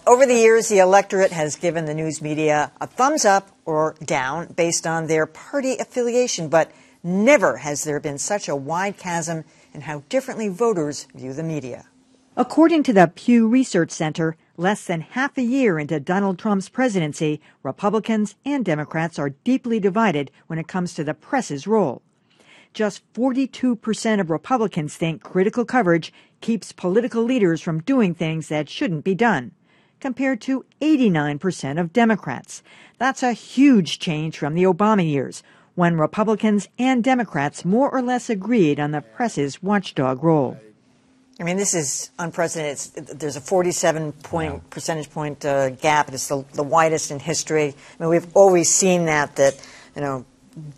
Over the years, the electorate has given the news media a thumbs up or down based on their party affiliation, but never has there been such a wide chasm in how differently voters view the media. According to the Pew Research Center, less than half a year into Donald Trump's presidency, Republicans and Democrats are deeply divided when it comes to the press's role. Just 42% of Republicans think critical coverage keeps political leaders from doing things that shouldn't be done, compared to 89% of Democrats. That's a huge change from the Obama years, when Republicans and Democrats more or less agreed on the press's watchdog role. I mean, this is unprecedented. There's a 47 percentage point gap. It's the widest in history. I mean, we've always seen that,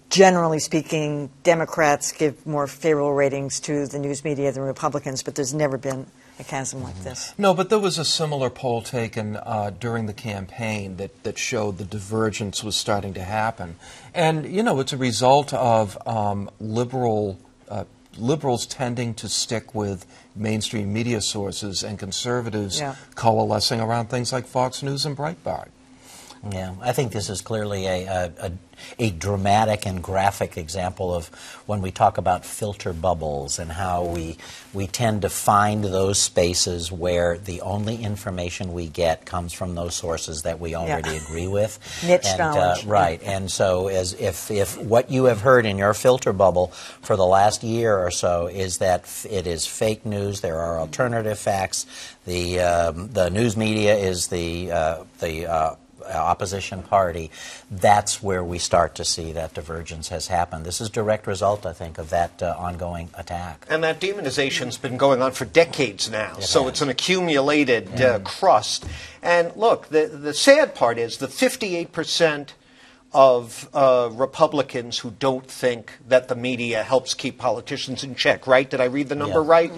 generally speaking, Democrats give more favorable ratings to the news media than Republicans, but there's never been a chasm like this. No, but there was a similar poll taken during the campaign that showed the divergence was starting to happen. And, it's a result of liberals tending to stick with mainstream media sources and conservatives coalescing around things like Fox News and Breitbart. Yeah, I think this is clearly a dramatic and graphic example of when we talk about filter bubbles and how we tend to find those spaces where the only information we get comes from those sources that we already agree with. Niche knowledge. Right, and so if what you have heard in your filter bubble for the last year or so is that it is fake news, there are alternative facts, the news media is the opposition party, that's where we start to see that divergence has happened. This is a direct result, I think, of that ongoing attack. And that demonization's been going on for decades now, so it's an accumulated crust. And look, the sad part is the 58% of Republicans who don't think that the media helps keep politicians in check, right? Did I read the number right?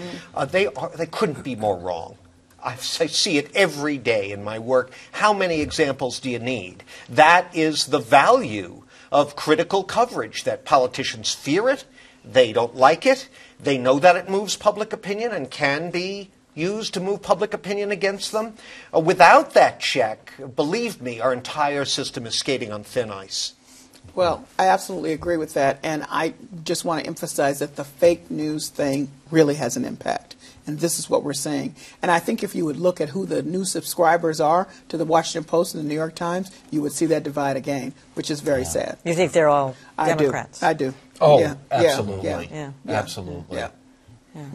They couldn't be more wrong. I see it every day in my work. How many examples do you need? That is the value of critical coverage, that politicians fear it, they don't like it, they know that it moves public opinion and can be used to move public opinion against them. Without that check, believe me, our entire system is skating on thin ice. Well, I absolutely agree with that, and I just want to emphasize that the fake news thing really has an impact. And this is what we're saying. And I think if you would look at who the new subscribers are to the Washington Post and the New York Times, you would see that divide again, which is very sad. You think they're all Democrats? I do. Oh, absolutely. Yeah. Absolutely. Yeah. Yeah.